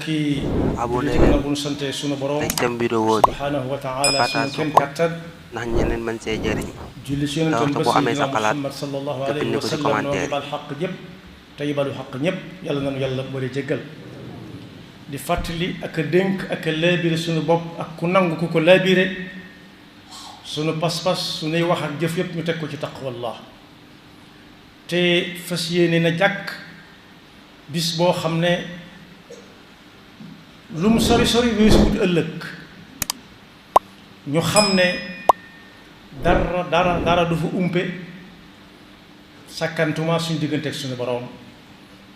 mbokki abonné leen leen bu ñu sante sunu borom te dem vidéo bi subhanahu wa ta'ala sunu partage kenn ko kattan ndax ñeneen mën see jëriñ julli ci yonentam te ba boo amee sa sayyidina xalaat Muhammad sallallahu nga alayhi bind wa ko ci sallam noo ngi commentaire bal xaq ñëpp tey balu xaq ñëpp yàlla nañu yàlla bëri jéggal di fàttali ak a dénk ak a laabire sunu bopp ak ku nangu ku ko laabire sunu pas-pas sunuy wax ak jëf yëpp ñu teg ko ci taqwallah te fas yéene na jàkk bis boo xam ne lu mu sori sori weesu wut ëllëg ñu xam ne dara du fa umpe sakkantuma suñu diggante ak suñu boroom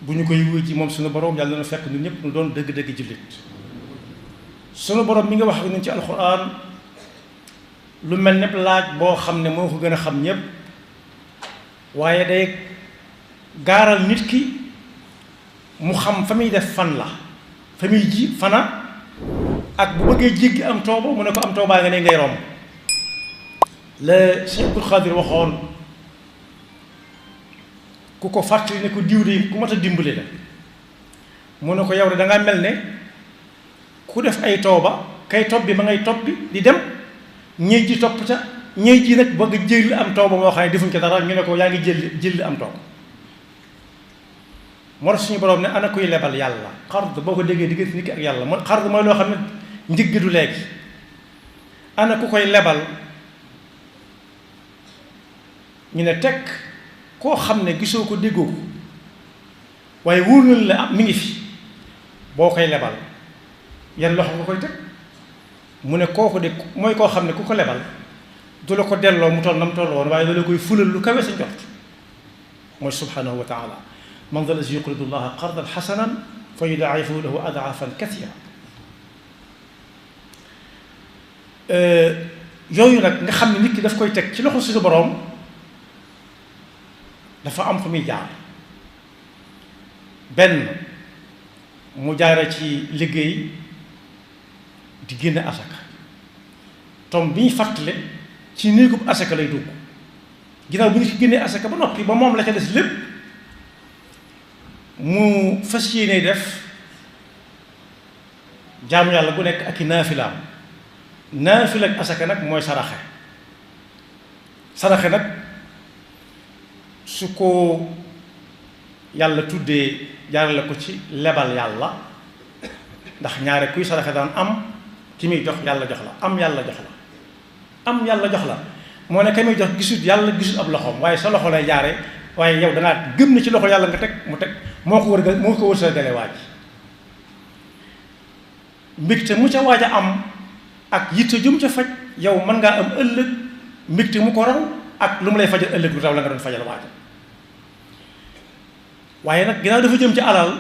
bu ñu koy wuy ci moom suñu boroom yàlla na fekk ñun ñëpp ñu doon dëgg-dëgg jullit suñu boroom mi nga wax ak ñun ci alxuraan lu mel nepp laaj boo xam ne moo ko gën a xam ñëpp waaye day gaaral nit ki mu xam fa muy def fan la fa muy ji fana ak bu bëggee jéggi am tooba mu ne ko am toobaa nga ne ngay romb la Cheikh Abdul Xaadir waxoon ku ko fàttali ne ko diw de ku mat a dimbali la mu ne ko yow de dangaa mel ne ku def ay tooba kay topp bi ma ngay topp bi di dem ñëy ji topp ca ñëy ji nag bëgg jël am tooba moo xam ne defuñ ko dara ñu ne ko yaa ngi jël am tooba moo tax suñu borom ne ana kuy lebal yàlla xard boo ko déggee diggante nit ki ak yàlla mooy xard mooy loo xam ne njëgg du léegi ana ku koy lebal ñu ne teg koo xam ne gisoo ko déggoo ko waaye wóor na la am mi ngi fi boo koy lebal yan loxo nga koy teg mu ne kooku de mooy koo xam ne ku ko lebal du la ko delloo mu toll na mu toll woon waaye da la koy fulal lu kawe sa njort mooy subhanahu wa taala man dha allazi yuqridu llaha qardan xasanan fa yudaa'ifahu lahu adaafan kasiira yooyu nag nga xam ne nit ki daf koy teg ci loxo suñu boroom dafa am fu muy jaar benn mu jaare ci liggéey di génne asaka tom bi ñu fàttale ci néegub asaka lay dugg ginnaaw bu ñu ci génnee asaka ba noppi ba moom la ca des lépp mu fas yéene def jaamu yàlla bu nekk ak i naafilaam naafila ak asaka nag mooy saraxe saraxe nag su ko yàlla tuddee jaarale ko ci lebal yàlla ndax ñaare kuy saraxe daan am ki muy jox yàlla jox la am yàlla jox la am yàlla jox la moo ne ka muy jox gisut yàlla gisut ab loxoom waaye sa loxo lay jaare waaye yow dangaa gëm ne ci loxo yàlla nga teg mu teg moo ko wër sa gale waaj mbégte mu ca waaj a am ak yitte jum ca faj yow mën ngaa am ëllëg mbégte mu ko raw ak lu mu lay fajal ëllëg lu raw la nga doon fajal waaj waaye nag ginnaaw dafa jëm ci alal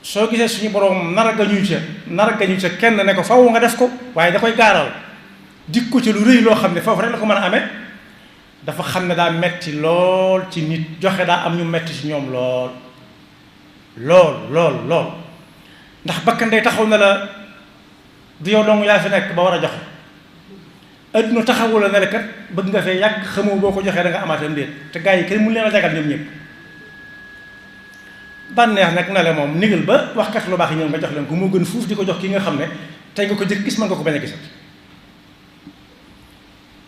soo gisee suñu borom nar a gañu ca kenn ne ko faw nga def ko waaye da koy gaaral dik ko ci lu rëy loo xam ne foofu rek la ko mën a amee dafa xam ne daa metti lool ci nit joxe daa am ñu metti ci ñoom lool ndax bakkan day taxaw na la du yow dong yaa fi nekk ba war a joxe adduna taxawu la ne la kat bëgg nga fee yàgg xamoo boo ko joxee da nga amaat am déet te gaa yi kenn mu leen a jagal ñoom ñëpp bànneex nag na le moom nigal ba waxkat lu baax yi ñëw nga jox leen ko moo gën fuuf di ko jox ki nga xam ne tey nga ko jëkk gis mën nga ko bañ a gisat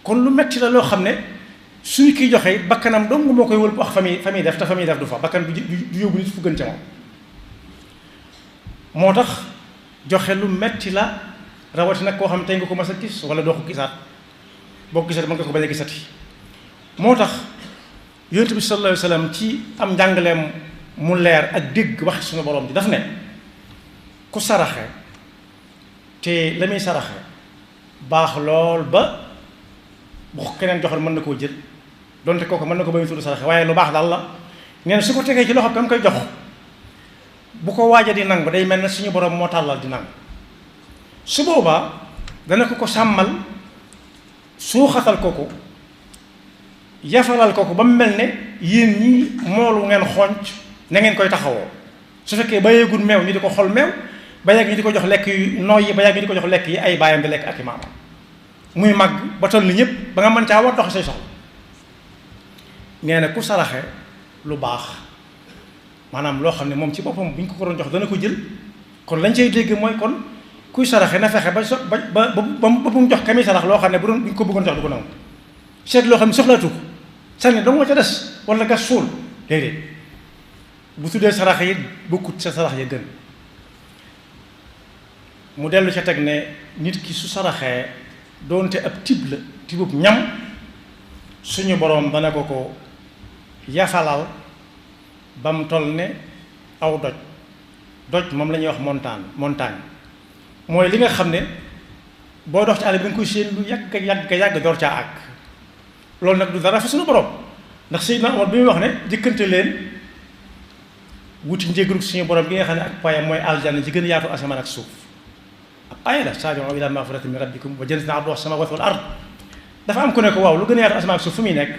kon lu metti la loo xam ne suñu kiy joxe bakkanam dong moo koy wël wax fa muy def te fa muy def du fa bakkan du yóbbu nit fu gën ca moom moo tax joxe lu metti la rawatina koo xam ne tey nga ko mas a gis wala doo ko gisaat boo ko gisat mën nga ko bañ a gisati moo tax yonent bi sallallahu alayhi wa sallam ci am njàngaleem mu leer ak dégg wax suñu borom ji daf ne ku saraxe te la muy saraxe baax lool ba bu ko keneen joxoon mën na koo jël donte kooku mën na ko bañ a tudd saraxe waaye lu baax daal la nee na su ko tegee ci loxo kam koy jox bu ko waaja di nangu day mel ne suñu borom moo tàllal di nangu su boobaa dana ko sàmmal suuxatal ko yafalal ko ba mu mel ne yéen ñi moolu ngeen xonc na ngeen koy taxawoo su fekkee ba yeegul meew ñu di ko xol meew ba yàgg ñu di ko jox lekk yu nooy yi ba yàgg ñu di ko jox lekk yi ay baayam di lekk ak i maamam muy màgg ba toll ni ñëpp ba nga mën caa war dox say soxla nee na ku saraxe lu baax maanaam loo xam ne moom ci boppam bu ñu ko doon jox dana ko jël kon lañ cay dégg mooy kon kuy saraxe na fexe ba so ba ba ba mu jox kami sarax loo xam ne bu ñu ko bëggoon jox du ko nangu seet loo xam ne soxlaatu ko sànni dong nga ca des wala gas suul déedéet bu tuddee sarax yi bokkut sa sarax ya gën mu dellu ca teg ne nit ki su saraxee doonte ab tib la tibub ñam suñu boroom dana ko yafalal ba mu toll ne aw doj moom la ñuy wax montagne mooy li nga xam ne boo dox ci àll bi da nga koy séen lu yàgg door caa àgg loolu nag du dara fa suñu borom ndax Seydina Omar bi muy wax ne jëkkante leen wuti njéggalu suñu borom gi nga xam ne ak payam mooy aljanna ji gën a yaatu asamaan ak suuf ab aaya la saari'u ilaa magfiratin min rabbikum wa jannatin arduhaa as-samaawaatu wal ard dafa am ku ne ko waaw lu gën a yaatu asamaan ak suuf fu muy nekk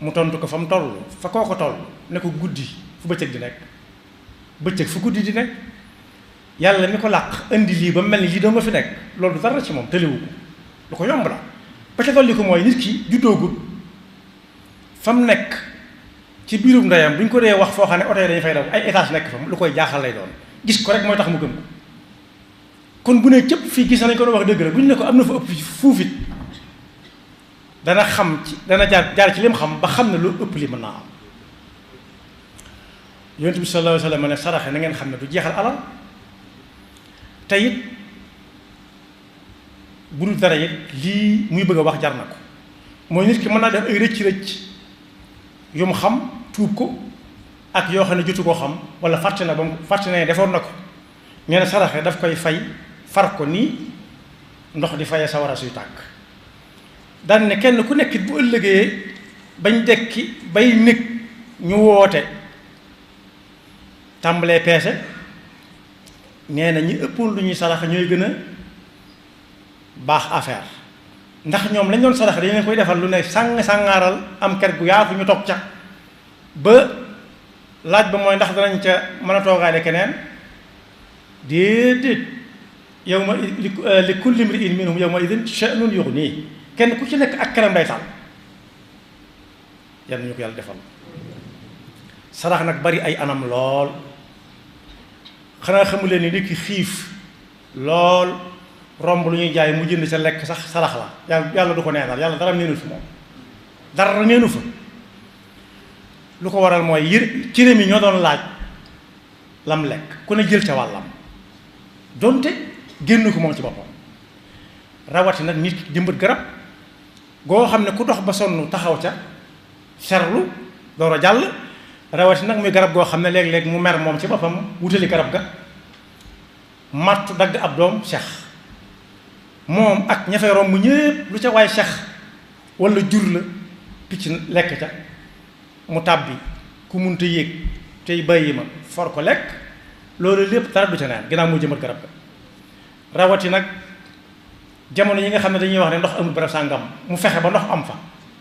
mu tontu ko fa mu toll fa koo ko toll ne ko guddi fu bëccëg di nekk bëccëg fu guddi di nekk yàlla mi ko làq indi lii ba mel ni lii doo nga fi nekk loolu du dara ci moom tëlewu ko lu ko yomb la ba ca dolli ko mooy nit ki juddoogut fa mu nekk ci biirum ndeyam bu ñu ko dee wax foo xam ne oto yi dañu fay daw ay étage nekk fa lu koy jaaxal lay doon gis ko rek mooy tax mu gëm ko kon bu ne cëpp fii gis nañ ko doon wax dëgg la bu ñu ne ko am na fa ëpp fuufit dana xam ci dana jaar ci lim xam ba xam ne lu ëpp li mën naa am yonent bi sallallahu alayhi wa sallam ne saraxe na ngeen xam ne du jeexal alal te it bu dul dara it lii muy bëgg a wax jar na ko mooy nit ki mën naa def ay rëcc yu mu xam tuub ko ak yoo xam ne jotu koo xam wala fàtte na ba mu fàtte na defoon na ko nee na saraxe daf koy fay far ko nii ndox di faye sawara suy tàkk daan ne kenn ku nekkit bu ëllëgee bañ dekki bay nekk ñu woote tàmbalee peese nee na ñi ëppoon lu ñuy saraxe ñooy gën a baax affaire ndax ñoom lañ doon saraxe dañu leen koy defal lu ne sàngaaral am ker gu yaatu ñu toog ca ba laaj ba mooy ndax danañ ca mën a toogaale keneen déedéet yow ma li kulli imri'in minhum yawma idin sha'nun yughnihi kenn ku ci nekk ak këram day taal yal na ñu ko yàlla defal sarax nag bari ay anam lool xanaa xamu leen ni nit ki xiif lool romb lu ñuy jaay mu jënd sa lekk sax sarax la yàlla du ko neenal yàlla dara neenu fi moom dara neenu fa lu ko waral mooy cëram yi ñoo doon laaj lam lekk ku ne jël ca wàllam donte génn ko moom ci boppam rawati nag nit jëmbat garab goo xam ne ku dox ba sonn taxaw ca serlu door a jàll rawati nag muy garab goo xam ne léeg-léeg mu mer moom ci boppam wutali garab ga mattu dagg ab doom sex moom ak ña fay romb ñépp lu ca waay sex wala jur la picc lekk ca mu tàbbi ku munta yéeg tey bàyyi ma for ko lekk loolu lépp dara du ca naan ginnaaw moo jëmbat garab ga rawati nag jamono yi nga xam ne dañuy wax ne ndox amul barab sàngam mu fexe ba ndox am fa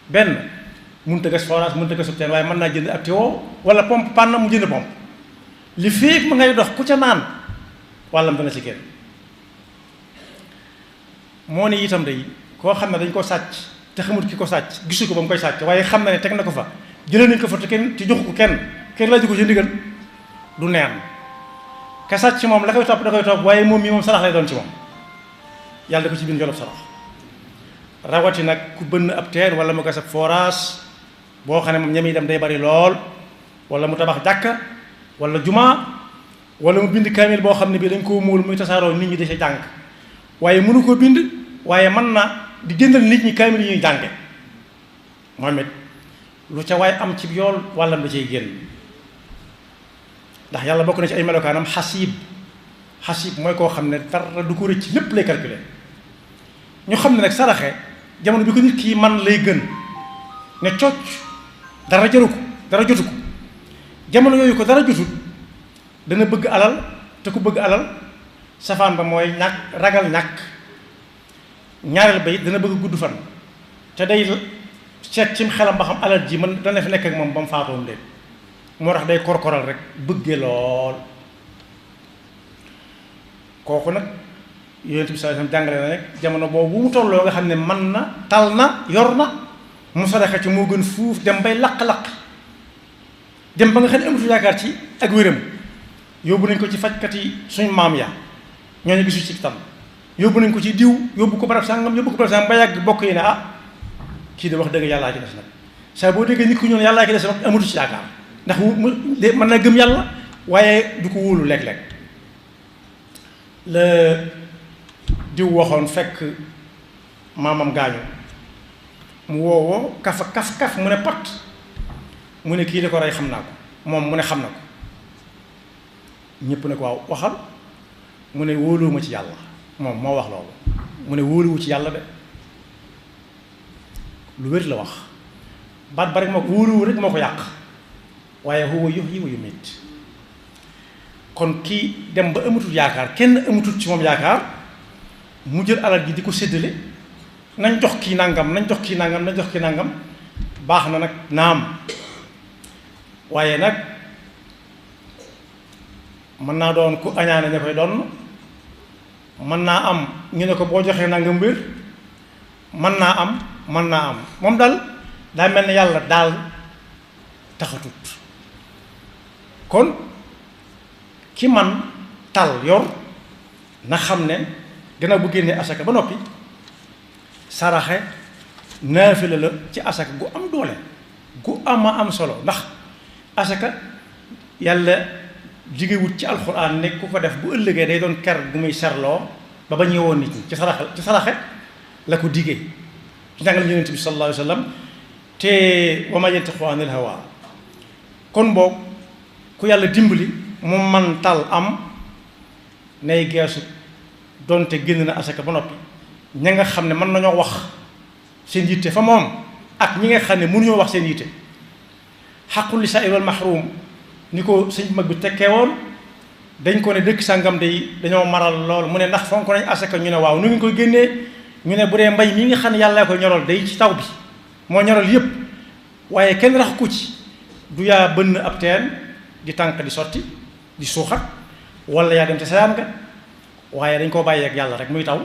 benn mënut a gas forage mënut a gas teen waaye mën naa jënd ak tuyau wala pompe panne mu jënd pompe li féeg ma ngay dox ku ca naan wàllam dana ci génn moo ne itam day koo xam ne dañ ko sàcc te xamut ki ko sàcc gisu ko ba mu koy sàcc waaye xam na ne teg na ko fa jëlee nañ ko fa te kenn ci joxu ko kenn laaju ko ci ndigal du neen ka sàcc moom la koy topp da koy topp waaye moom mii moom sarax lay doon ci moom yàlla da ko ci bind jolof sarax rawati nag ku bënn ab teen wala mu gas ab forage boo xam ne moom ñami dem day bari lool wala mu tabax jàkka wala jumaa wala mu bind kaamil boo xam ne bii dañ koo muul muy tasaaroo nit ñi di sa jàng waaye mënu ko bind waaye mën na di jëndal nit ñi kaamil yi ñuy jànge moom it lu ca waaye am ci yool wàllam da cay génn ndax yàlla bokk na ci ay melokaanam xasiib mooy koo xam ne dara du ko rëcc lépp lay calculer ñu xam ne nag saraxe jamono bi ko nit kii man lay gën ne cocc dara jaru ko dara jotu ko jamono yooyu ko dara jotut dana bëgg alal te ku bëgg alal safaan ba mooy ñàkk ragal ñàkk ñaareel ba it dana bëgg gudd fan te day seet cim xelam ba xam alal ji man dana fi nekk ak moom ba mu faatoom leen moo tax day korkoral rek bëgge lool kooku nag yonent bi sallallahu alayhi wasallam jàngale na rek jamono boobu mu tolloo nga xam ne man na tal na yor na mu sadaxa ci moo gën fuuf dem bay laq-laq dem ba nga xam ne amatu yaakaar ci ak wéram yóbbu nañ ko ci fajkat yi suñ maam ya ñooñu gisu ci tan yóbbu nañ ko ci diw yóbbu ko barab sàngam yóbbu ko barab sàngam ba yàgg bokk yi ne kii de wax dëgg yàllaa ci des nag saa boo déggee nit ku ñoon yàllaa ci des nag amatu ci yaakaar ndax mën na gëm yàlla waaye du ko wóolu léeg-léeg la diw waxoon fekk maamam gaañu mu woowoo kaf mu ne pat mu ne kii da ko rey xam naa ko moom mu ne xam na ko ñëpp ne ko waaw waxal mu ne wóoluwuma ci yàlla moom moo wax loolu mu ne wóoluwu ci yàlla de lu wér la wax baat ba rek moo ko wóoluwu rek moo ko yàq waaye huwa yuhyi wa yumiit kon kii dem ba amatul yaakaar kenn amatul ci moom yaakaar mu jël alal ji di ko séddale nañ jox kii nangam nañ jox kii nangam nañ jox kii nangam baax na nag naam waaye nag mën naa doon ku añaane ña koy doon mën naa am ñu ne ko boo joxee nangam wér mën naa am moom daal daa mel ne yàlla daal taxatut kon ki man tal yor na xam ne gannaaw bu génnee asaka ba noppi saraxe naafila la ci asaka gu am doole gu am solo ndax asaka yàlla jigéewut ci alxuraan ne ku ko def bu ëllëgee day doon ker gu muy serloo ba ba ñëwoon nit ñi ci saraxe la ko diggee ci njàngale yonent bi sallallahu alayhi wa sallam te wa ma yantiqu anil hawa kon boog ku yàlla dimbali mu man tal am nay geesu donte génn na asaka ba noppi ña nga xam ne mën nañoo wax seen yitte fa moom ak ñi nga xam ne mënuñoo wax seen yitte xaqul li saa'il wal mahrum ni ko sëñ mag bi tekkee woon dañ ko ne dëkk sàngam day dañoo maral lool mu ne ndax fonk nañ asaka ñu ne waaw nu ngi koy génnee ñu ne bu dee mbay mi nga xam ne yàlla ko ñoral day ci taw bi moo ñoral yépp waaye kenn rax ku ci du yaa bënn ab teen di tànk di sotti di suuxat wala yaa dem te sayaan nga waaye dañ koo bàyyi ak yàlla rek muy taw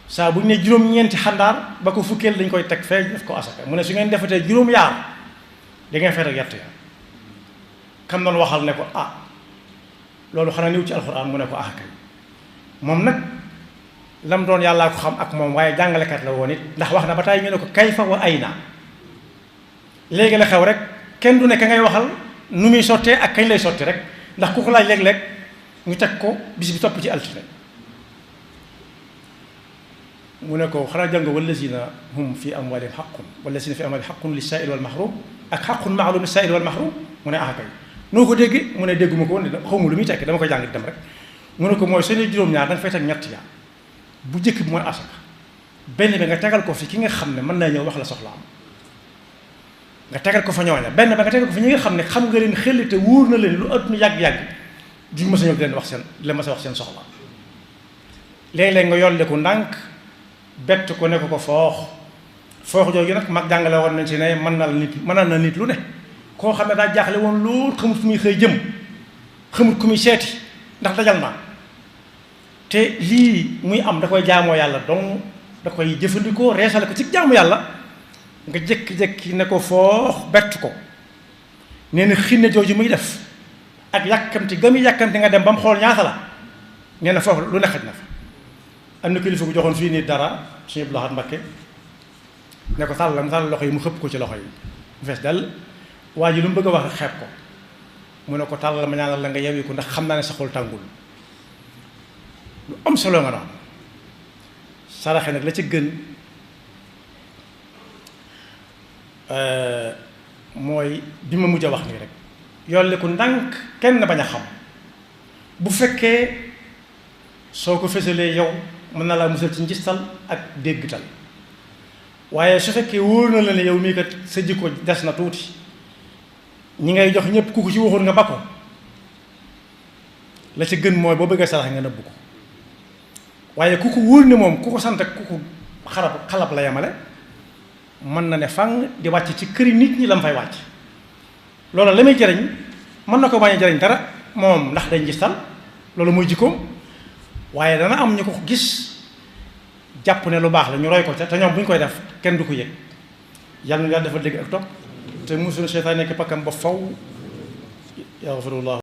saa bu ñu ne juróom-ñeenti xandaar ba ko fukkeel dañ koy teg fee def ko asaka mu ne su ngeen defatee juróom-yaar da ngeen fay rek yett ya kam doon waxal ne ko loolu xanaa niw ci alxuraan mu ne ko kay moom nag lam doon yàllaa ko xam ak moom waaye jàngalekat la woon it ndax wax na ba tey ñu ne ko kayfa wa ayna léegi la xew rek kenn du ne ka ngay waxal nu muy sottee ak kañ lay sotti rek ndax ku ko laaj léeg-léeg ñu teg ko bis bi topp ci altine mu ne ko xanaa jàng wallazina hum fi amwalihim xaqun wallazina fi amwalihim xaqun lis saa'il wal mahrum ak xaqun ma'lum lis saa'il wal mahrum mu ne kay noo ko dégg mu ne dégguma ko woon xawma lu muy tekki dama koy jàng di dem rek mu ne ko mooy soo ne juróom-ñaar da nga fay teg ñett yaa bu njëkk bi mooy asaka benn bi nga tegal ko fi ki nga xam ne mën naa ñëw wax la soxla am nga tegal ko fa ñooña benn ba nga tegal ko fi ñi nga xam ne xam nga leen xel te wóor na leen lu adduna yàgg-yàgg duñ mës a ñëw di leen wax seen la mës a wax seen soxla léeg-léeg nga yolle ko ndànk bett ko ne ko foox jooju nag mag jàngale woon nañ ci ne mën na nit lu ne koo xam ne daa jaaxle woon loolu xamut fu muy xëy jëm xamut ku muy seeti ndax dajal naa te lii muy am da koy jaamoo yàlla donc da koy jëfandikoo reesale ko ci jaamu yàlla nga jékki-jékki ne ko foox bett ko nee na xinne jooju muy def ak yàkkamti ga muy yàkkamti nga dem ba mu xool ñaata la nee na foofu lu ne xaj na fa am na kilifa gu joxoon fii nii dara suñu Abdou Lahad Mbacké ne ko tàllal mu tàllal loxo yi mu xëpp ko ci loxo yi mu fees dal waa ji lu mu bëgg a wax xeeb ko mu ne ko tàllal ma ñaanal la nga yewi ko ndax xam naa ne sa xol tàngul lu am solo nga noonu saraxe nag la ci gën mooy bi ma mujj a wax nii rek yolle ko ndànk kenn bañ a xam bu fekkee soo ko fësalee yow mën na laa musal ci njistal ak déggtal waaye su fekkee wóor na la ne yow mii kat sa jikko des na tuuti ñi ngay jox ñëpp ku ko ci waxoon nga ba ko la ca gën mooy boo bëggee sarax nga nëbbu ko waaye ku ko wóor ne moom ku ko sant ak ku ko xalab la yemale mën na ne fang di wàcc ci këri nit ñi la mu fay wàcc loolu la muy jariñ mën na ko bañ a jariñ dara moom ndax dañ gistal loolu mooy jikkoom waaye dana am ñu ko gis jàpp ne lu baax la ñu roy ko ca te ñoom bu ñu koy def kenn du ko yëg yàlla na yàlla dafa dégg ak topp te musul seytaan nekk pakkam ba faw yaxfirullah